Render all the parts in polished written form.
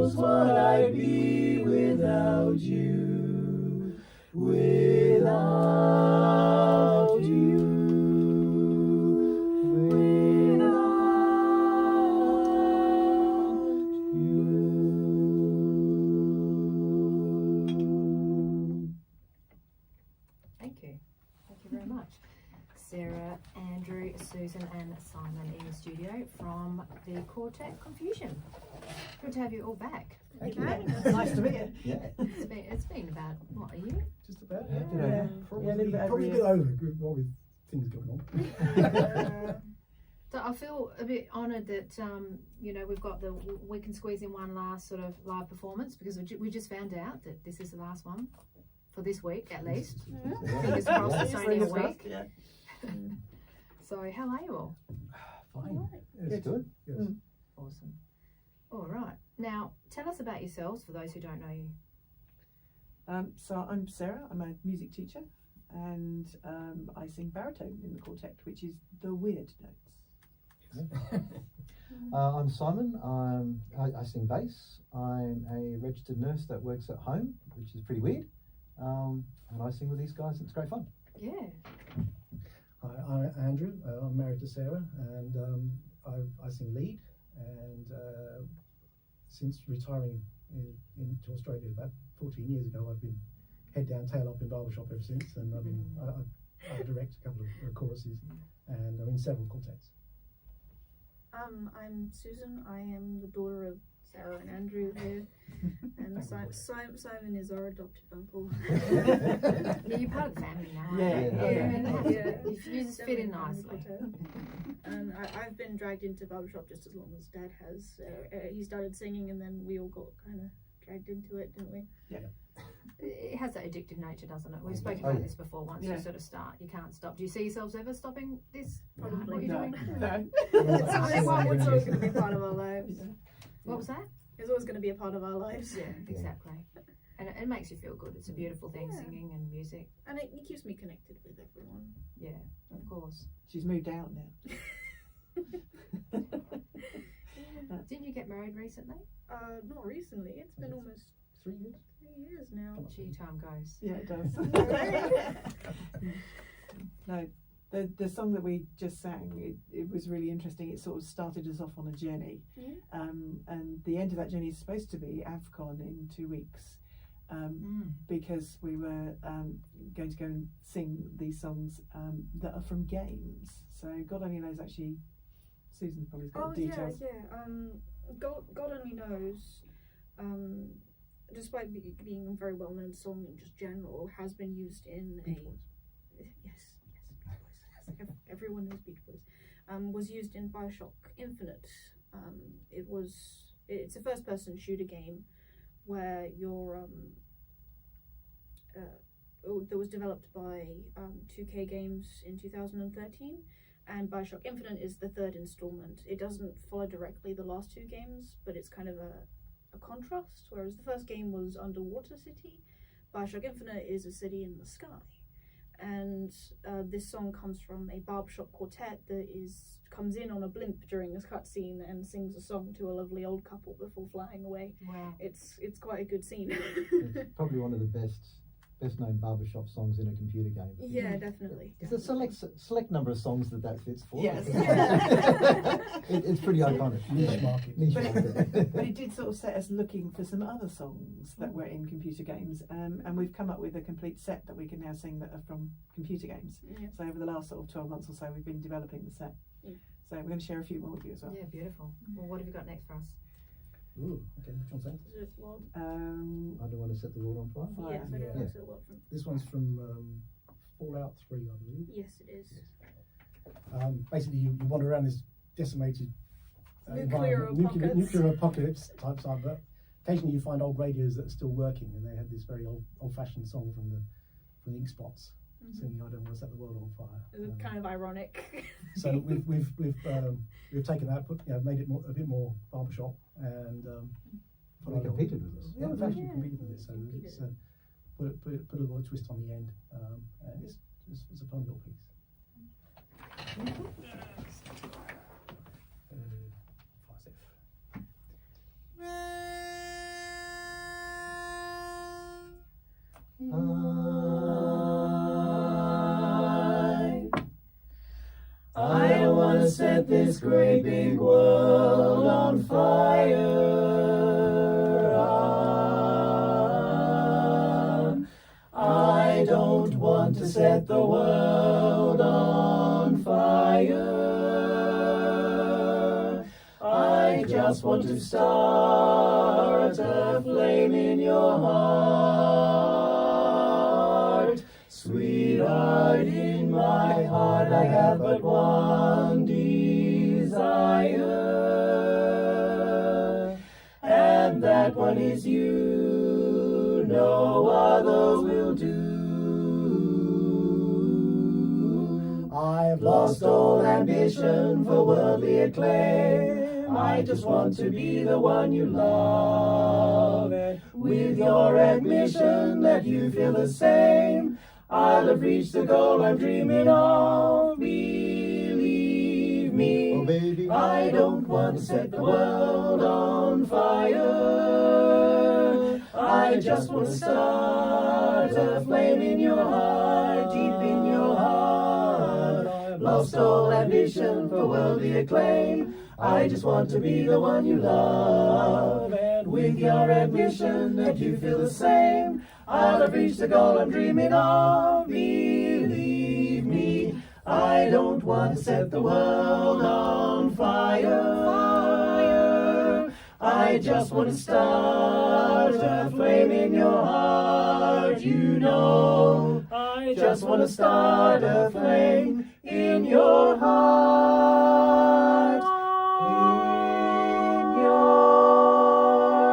knows what I'd be without you, without you, without you. Thank you. Thank you very much. Sarah, Andrew, Susan and Simon in the studio from the quartet ConFusion. Good to have you all back. Thank you. Nice to meet you. Yeah. It's been about, what, a year? Just about, Yeah, a little bit over probably a a year. bit over, what with things going on. So I feel a bit honoured that, we've got we can squeeze in one last sort of live performance, because we just found out that this is the last one for this week at least. Fingers crossed it's only a week. Yeah. So how are you all? Fine. It's good. Yes. Awesome. All right. Now, tell us about yourselves for those who don't know you. So I'm Sarah, I'm a music teacher, and I sing baritone in the quartet, which is the weird notes. I'm Simon. I sing bass. I'm a registered nurse that works at home, which is pretty weird. And I sing with these guys. It's great fun. Yeah. Hi, I'm Andrew. I'm married to Sarah, and I sing lead. And since retiring into Australia about 14 years ago, I've been head down, tail up in barbershop ever since. And I direct a couple of choruses, and I'm in several quartets. I'm Susan. I am the daughter of Sarah and Andrew here, and Simon is our adopted uncle. Yeah, you're part of the family now. Yeah. You just fit in nicely. And I've been dragged into barbershop just as long as Dad has. He started singing, and then we all got kind of dragged into it, didn't we? Yeah. It has that addictive nature, doesn't it? We've spoken about this before. Once you sort of start, you can't stop. Do you see yourselves ever stopping this? Probably what you're not. doing? No. It's always going to be a part of our lives. What was that? It's always going to be a part of our lives. Yeah, exactly. And it makes you feel good. It's a beautiful thing, singing and music. And it keeps me connected with everyone. Yeah, of course. She's moved out now. Didn't you get married recently? Not recently. It's been almost 3 years. 3 years now. Gee, time goes. Yeah, it does. No, the song that we just sang, it was really interesting. It sort of started us off on a journey. Yeah. And the end of that journey is supposed to be AVCon in 2 weeks. Because we were going to go and sing these songs that are from games. So God only knows, actually, Susan's probably got the details. God only knows, despite being a very well-known song in just general, has been used in Beach Boys. Yes, everyone knows Beach Boys. Was used in Bioshock Infinite. It's a first-person shooter game where you're that was developed by 2K Games in 2013, and Bioshock Infinite is the third installment. It doesn't follow directly the last two games, but it's kind of a contrast. Whereas the first game was underwater city, Bioshock Infinite is a city in the sky. And this song comes from a barbershop quartet that comes in on a blimp during this cutscene and sings a song to a lovely old couple before flying away. Wow. It's quite a good scene. It's probably one of the best known barbershop songs in a computer game. Yeah, definitely. It's a select number of songs that fits for. Yes. It's pretty iconic. Niche market. But it did sort of set us looking for some other songs that were in computer games, and we've come up with a complete set that we can now sing that are from computer games. Yeah. So over the last sort of 12 months or so, we've been developing the set. Yeah. So we're going to share a few more with you as well. Yeah, beautiful. Well, what have you got next for us? Ooh, okay, which one's that? Is it Wild? I don't want to set the world on fire. Yes, I don't Yeah. know if it's Wild from. This one's from Fallout 3, I believe. Yes, it is. Basically, you wander around this decimated Nuclear environment, apocalypse. nuclear apocalypse type site, but occasionally you find old radios that are still working, and they have this very old-fashioned song from the Ink Spots, singing "I don't want to set the world on fire." It's kind of ironic. So we've taken that, made it a bit more barbershop, and We competed with this. Yeah, we've actually Yeah, competed with this, so it's put a little twist on the end, and it's a fun little piece. Fire safe. I don't want to set this great big world on fire. I don't want to set the world on fire. I just want to start a flame in your heart. Sweetheart, in my heart I have but one desire, and that one is you, no other will do. I've lost all ambition for worldly acclaim. I just want to be the one you love, and with your admission that you feel the same, I'll have reached the goal I'm dreaming of. Believe me, oh, baby, I don't want to set the world on fire. I just want to start a flame in your heart, deep in your heart. I've lost all ambition for worldly acclaim. I just want to be the one you love, and with your admission that you feel the same, I'll have reached the goal I'm dreaming of. Believe me, I don't want to set the world on fire. I just want to start a flame in your heart. You know, I just want to start a flame in your heart. In your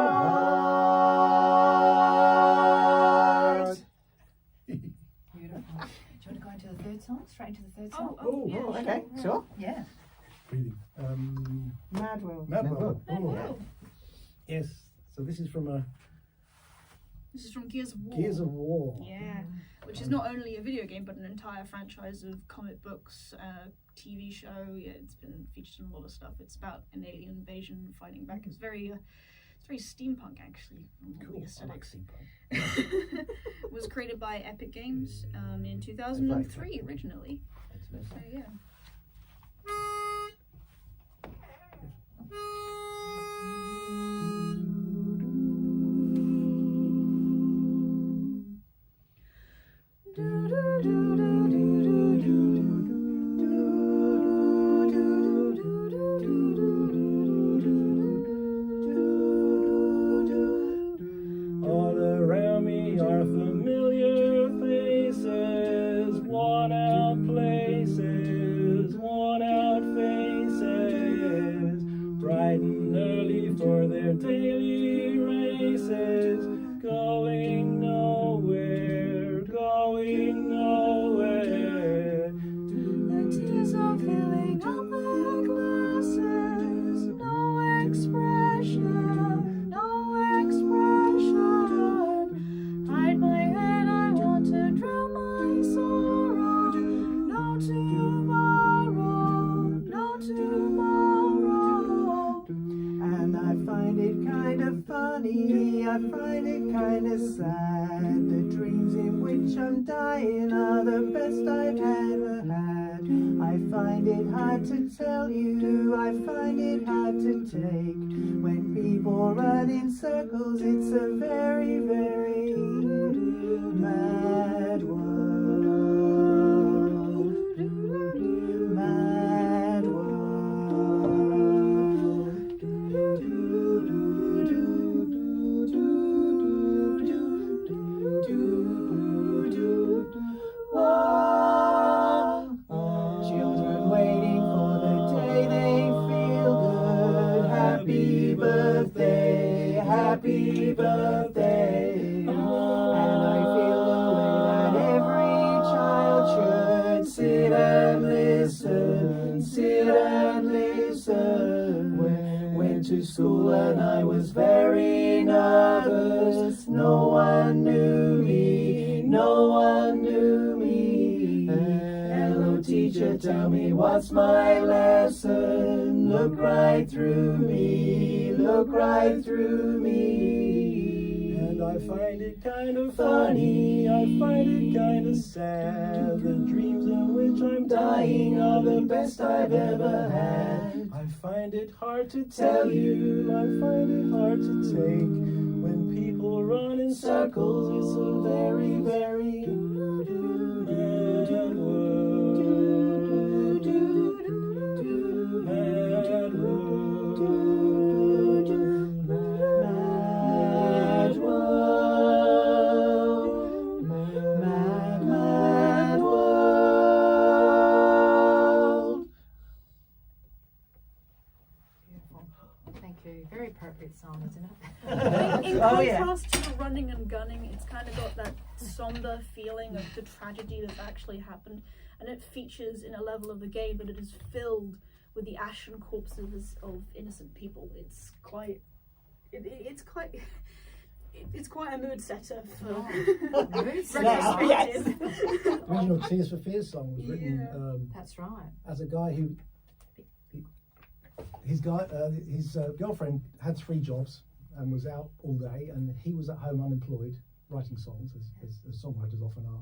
heart. Beautiful. Do you want to go into the third song? Straight into the third song? Okay, sure. Yeah. Breathing. Mad World. Mad Mad World. World. Oh, yes. So this is from This is from Gears of War. Gears of War. Yeah, which is not only a video game but an entire franchise of comic books, TV show. Yeah, it's been featured in a lot of stuff. It's about an alien invasion fighting back. It's very steampunk actually. Cool. The I like aesthetics. steampunk. It was created by Epic Games in 2003 originally. So yeah. All around me are familiar faces, worn out places, worn out faces, bright and early for their daily races, going nowhere, going nowhere. The tears are filling up their glasses, no expression, no expression. Hide my head, I want to drown my sorrow. No tomorrow, no tomorrow. And I find it kind of funny, I find it kind of sad. The dreams in which I'm dying are the best I've ever had. I find it hard to tell you, I find it hard to take. When people run in circles, it's a very, very mad world. Mad Children waiting for the day they feel good. Happy birthday, happy birthday. And I feel the way that every child should. Sit and listen, sit and listen. Went to school and I was very nervous. No one knew me, no one knew me. Hello teacher, tell me what's my lesson. Look right through me, look right through me. And I I find it kind of funny, I find it kind of sad. The dreams in which I'm dying are the best I've ever had. I find it hard to tell you, I find it hard to take. When people run in circles, it's a very, very mad world. Mad world. Mad world. Mad world. Beautiful. Thank you. Very appropriate song, isn't it? In Oh, yeah. contrast to the running and gunning, it's kind of got that somber feeling of the tragedy that's actually happened, and it features in a level of the game that it is filled with the ashen corpses of innocent people. It's quite a mood setter for Mood setter. retrospective. The original Tears for Fears song was written That's right. as a guy who his girlfriend had 3 jobs and was out all day, and he was at home unemployed writing songs, as songwriters often are.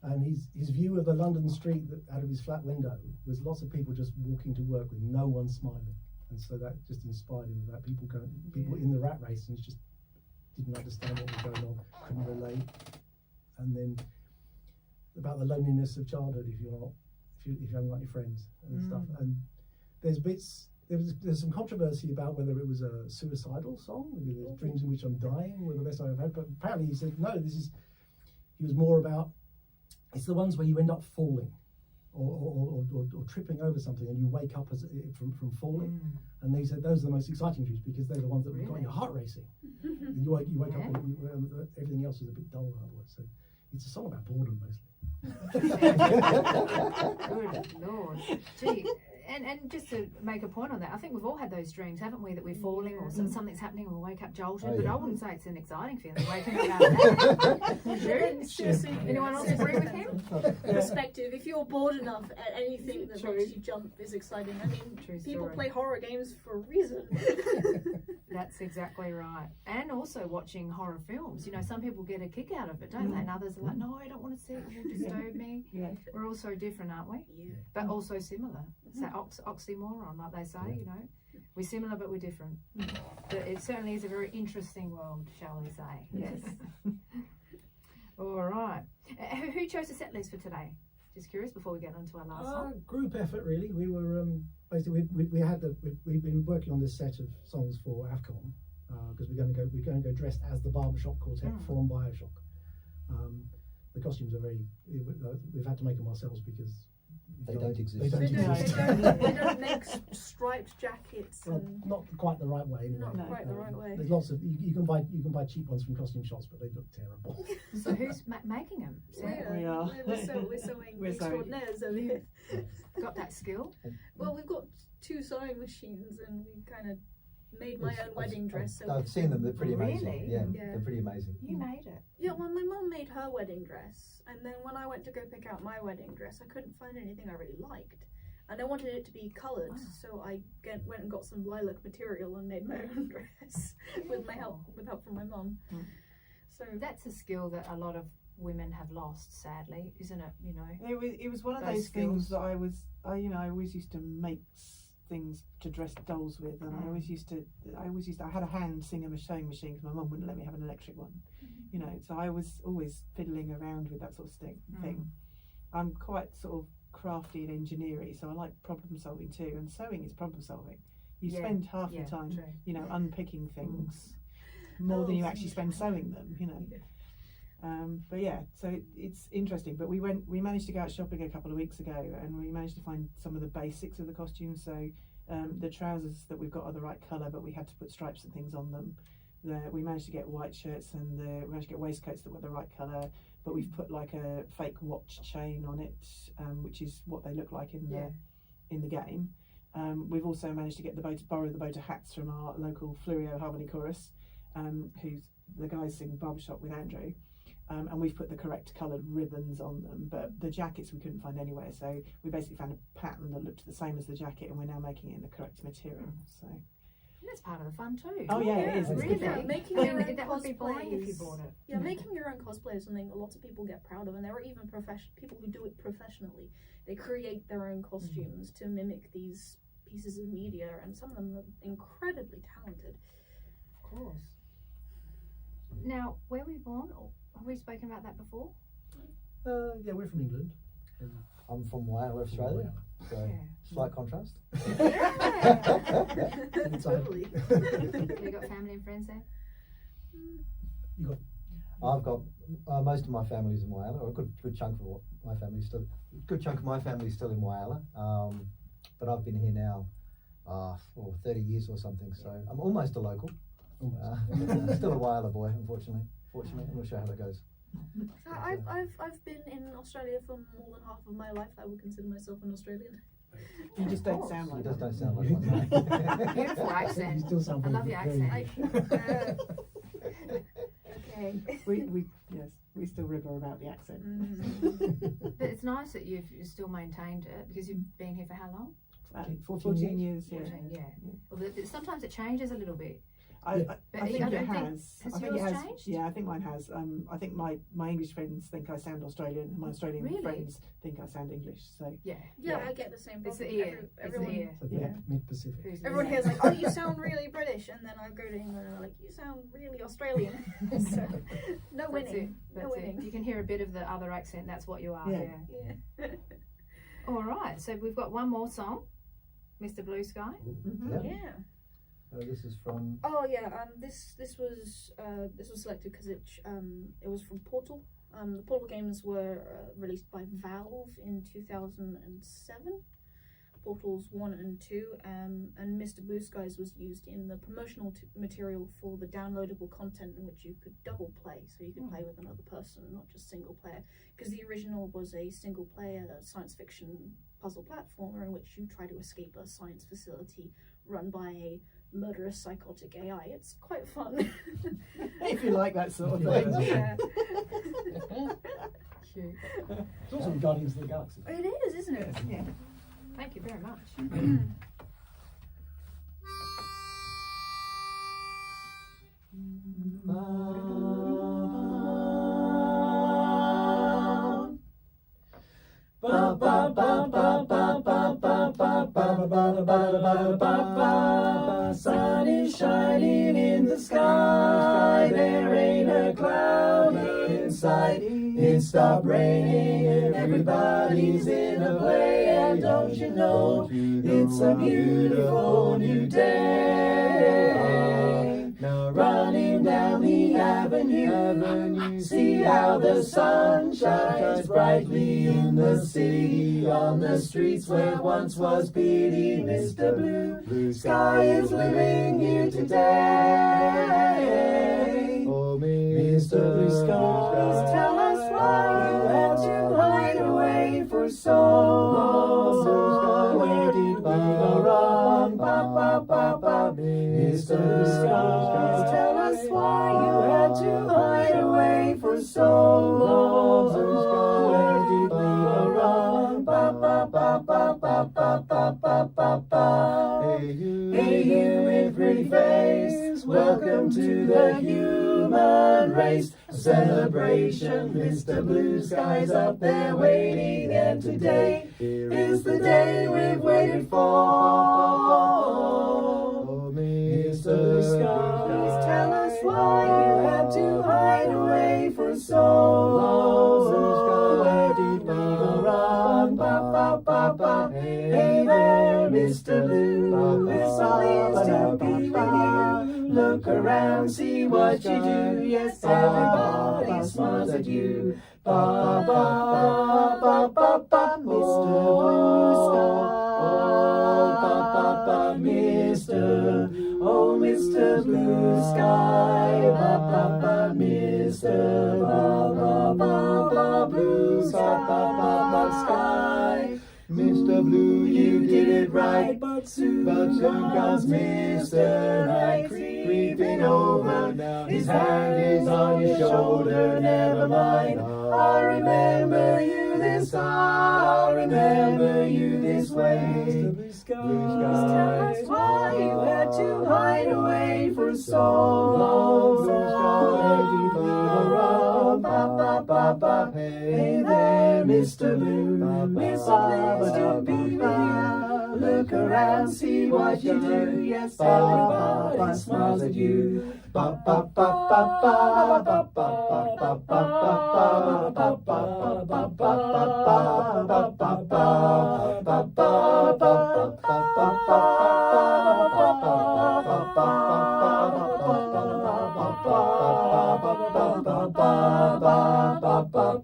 And his view of the London street out of his flat window was lots of people just walking to work with no one smiling, and so that just inspired him about people in the rat race and just didn't understand what was going on, couldn't relate. And then about the loneliness of childhood if you haven't got any friends and stuff. And there's some controversy about whether it was a suicidal song, maybe there's dreams in which I'm dying were the best I've had, but apparently he said no, he was more about, it's the ones where you end up falling or tripping over something and you wake up from falling. And they said those are the most exciting dreams because they're the ones that got your heart racing. You wake up and everything else is a bit dull otherwise. So it's a song about boredom mostly. Good Lord. Gee. And just to make a point on that, I think we've all had those dreams, haven't we, that we're falling or something's happening and we wake up jolted, but I wouldn't say it's an exciting feeling waking up out of that. Would you? Seriously, Anyone else agree with him? Perspective. If you're bored enough at anything that makes you jump is exciting. I mean, people play horror games for a reason. That's exactly right. And also watching horror films. You know, some people get a kick out of it, don't they? And others are like, no, I don't want to see it. It will disturb me. We're all so different, aren't we? Yeah. But also similar. So oxymoron, like they say, you know. We're similar, but we're different. But it certainly is a very interesting world, shall we say. Yes. All right. Who chose the set list for today? Just curious before we get on to our last song. Group effort, really. We were basically we've been working on this set of songs for AVCon because we're going to go dressed as the barbershop quartet from BioShock. The costumes are we've had to make them ourselves because they don't exist. They don't make striped jackets. Well, not quite the right way. Anyway. Not quite the right way. There's lots of you can buy cheap ones from costume shops, but they look terrible. So who's making them? We are. We're sewing extraordinaires over here. Got that skill? Well, we've got 2 sewing machines, and we kind of made my own wedding dress. I've seen them. They're pretty amazing. Really? Yeah, they're pretty amazing. You made it. Yeah, well, my mum made her wedding dress, and then when I went to go pick out my wedding dress, I couldn't find anything I really liked, and I wanted it to be coloured, so I went and got some lilac material and made my own dress with help from my mum. So that's a skill that a lot of women have lost, sadly, isn't it? You know, it was one of those things that I always used to make things to dress dolls with, and I had a hand sewing machine because my mum wouldn't let me have an electric one, you know, so I was always fiddling around with that sort of thing. I'm quite sort of crafty and engineering, so I like problem solving too, and sewing is problem solving. You spend half the time you know, unpicking things more than you actually spend sewing them, you know. But yeah, so it's interesting. But we managed to go out shopping a couple of weeks ago, and we managed to find some of the basics of the costume. So the trousers that we've got are the right colour, but we had to put stripes and things on them. We managed to get white shirts, and we managed to get waistcoats that were the right colour. But we've put like a fake watch chain on it, which is what they look like in the game. We've also managed to get borrow the Bota hats from our local Flurio Harmony Chorus, who's the guys sing barbershop with Andrew. And we've put the correct coloured ribbons on them, but the jackets we couldn't find anywhere, so we basically found a pattern that looked the same as the jacket, and we're now making it in the correct material. So That's part of the fun too. Oh yeah, it is. It's Really? good fun. Making I your mean, own that would be boring if you cosplays. bought it. Yeah, making your own cosplay is something lots of people get proud of, and there are even people who do it professionally. They create their own costumes to mimic these pieces of media, and some of them are incredibly talented. Of course. Now, where were you born? Or have we spoken about that before? Yeah, we're from England. I'm from Wales, Australia, so Yeah. slight contrast. Totally. Have you got family and friends there? You got I've got most of my family's in Wales, or a good chunk of my family's still. Good chunk of my family's still in Wales, but I've been here now for 30 years or something. So I'm almost a local. Still a Whaler boy, unfortunately. I'm not sure how that goes. I've been in Australia for more than half of my life. I would consider myself an Australian. You just don't sound like You just that. don't sound like one. Beautiful accent. You still sound I love very- your very- accent. Okay. We still river about the accent. But it's nice that you've still maintained it because you've been here for how long? 14 years, yeah. 14, yeah. Well, sometimes it changes a little bit. I But think I it don't think- has. has I think yours it has. changed? Yeah, I think mine has. I think my English friends think I sound Australian, and my Australian Really? friends think I sound English. So Yeah. Yeah, Yeah. I get the same It's problem. the ear. Everyone, It's the ear. So Yeah. mid-Pacific. Who's everyone the here's ear? like, oh, you sound really British, and then I go to England and I'm like, you sound really Australian. So, no That's winning. it. No That's it. winning. You can hear a bit of the other accent. That's what you are. Yeah. Yeah. Yeah. All right. So we've got one more song, Mr. Blue Sky. Yeah. Yeah. So this is from. Oh yeah. This was selected because it was from Portal. The Portal games were released by Valve in 2007. Portals 1 and 2, and Mr. Blue Skies was used in the promotional material for the downloadable content in which you could double play, so you could play with another person, not just single player. Because the original was a single player science fiction puzzle platformer in which you try to escape a science facility run by a murderous psychotic AI. It's quite fun. if you like that sort of Yeah. thing. Yeah. Cute. It's also Guardians of the Galaxy. It is, isn't it? Yeah. Thank you very much. Sun is shining in the sky, there ain't a cloud in sight. It stopped raining and everybody's in a play, and don't you know it's a beautiful new day. Now running down the avenue, see how the sun shines brightly in the city, on the streets where once was pity. Mr. Blue Sky is living here today. Oh, Mr. Blue Sky, please tell us why you had to hide away for so long. Where did we go wrong? Mr. Blue Sky, please tell us why you had to hide away for so long. Where did we go wrong? Hey you with pretty face, welcome to the human race. A celebration, Mr. Blue Sky's up there waiting, and today is the day we've waited for. Mr. Blue Sky, please tell us why you had to hide away for so long. Where did we go wrong? Hey there, Mr. Blue, it's always to be with you. Look around, see what you do. Yes, everybody smiles at you. Mr. Blue Sky. Mr. Blue Sky. Mr. Blue Sky. Mr. Blue, you did it right, but soon comes Mr. Right creeping over. Now his hand is on your shoulder, never mind. I'll remember you this time, I'll remember you this way. skies. Why you had to hide away for so long. Blue skies. Hey there, Mr. Blue. Mr. Pleased to be with you. Look around, see what you do. Yes, everybody smiles at you. Ba ba ba ba ba ba ba ba ba ba ba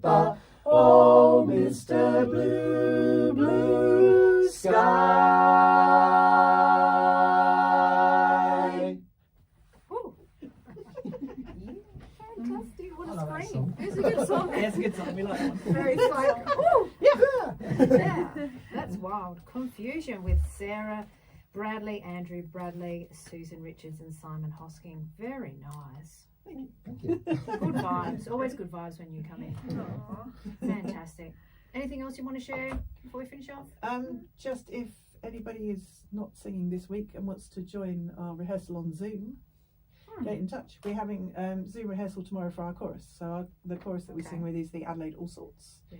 ba. Oh, Mr. Blue, blue sky. Ooh. Fantastic! What a love that scream! song. It's a good song. Yeah, it's a good song. We like that one. Very slow. Ooh. Yeah, that's wild. ConFusion with Sarah Bradley, Andrew Bradley, Susan Richards, and Simon Hosking. Very nice. Thank you. Good vibes. Always good vibes when you come in. Fantastic. Anything else you want to share before we finish off? Just if anybody is not singing this week and wants to join our rehearsal on Zoom, get in touch. We're having Zoom rehearsal tomorrow for our chorus. So the chorus that we sing with is the Adelaide AVCon. Yeah.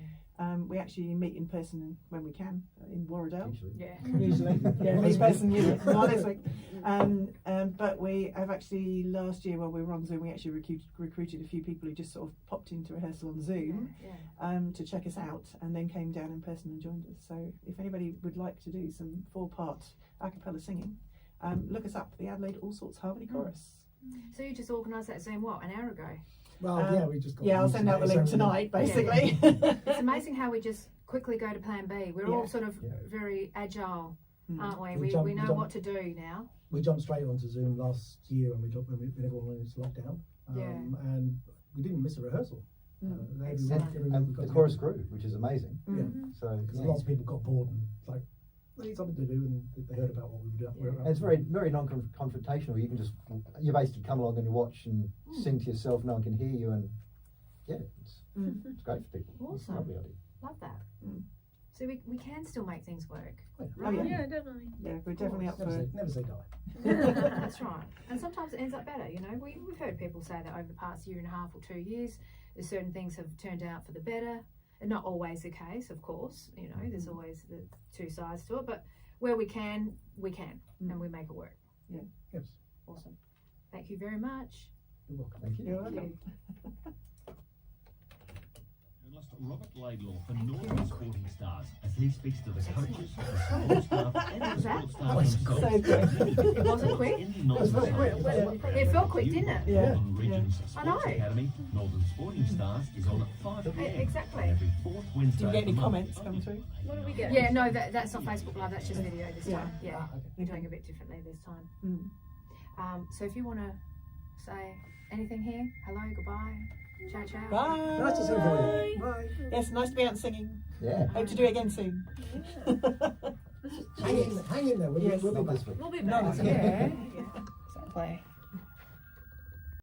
We actually meet in person when we can in Warradale. Yeah. Usually, yeah, meet in person. Usually, not this week. But we have actually last year while we were on Zoom, we actually recruited a few people who just sort of popped into rehearsal on Zoom to check us out, and then came down in person and joined us. So if anybody would like to do some 4-part a cappella singing, look us up, the Adelaide AVCon Harmony Chorus. So you just organised that Zoom an hour ago? Well, yeah, we just got. Yeah, I'll send out the link tonight, basically. It's amazing how we just quickly go to plan B. We're all sort of very agile, aren't we? We know what to do now. We jumped straight onto Zoom last year when everyone went into lockdown, and we didn't miss a rehearsal. And the chorus grew, which is amazing. Yeah, So because lots of people got bored and it's like, we need something to do, and they heard about what we were doing. And it's very, very non-confrontational. You can just, you basically come along and you watch and sing to yourself. No one can hear you, and it's great for people. Awesome. It's a lovely idea. Love that. So we can still make things work. Oh, yeah, definitely. Yeah, we're definitely up for it. Never say die. That's right. And sometimes it ends up better. You know, we've heard people say that over the past year and a half or 2 years, certain things have turned out for the better. And not always the case, of course. You know, there's always the two sides to it. But where we can, and we make it work. Yeah. Yes. Awesome. Thank you very much. You're welcome. Thank you. You're welcome. Journalist Robert Laidlaw for Northern Sporting Stars as he speaks to the coaches, the support staff, and the support staff themselves. So good. It wasn't quick. It felt quick, didn't it? Yeah. On Regions I know. Sports Academy, Northern Sporting Stars is on at 5 p.m. Exactly. every fourth Wednesday. Do you get any of the month. comments come through? What do we get? Yeah, no, that's not Facebook Live, that's just video this Yeah. time. Yeah, Okay. we're doing a bit differently this time. So if you want to say anything here, hello, goodbye, ciao, ciao. Bye. Nice to see you. Bye. Yes, nice to be out singing. Yeah. Hope to do it again soon. Hang in there. Yes. We'll be Not back. this week. We'll be No, back. it's Yeah, exactly.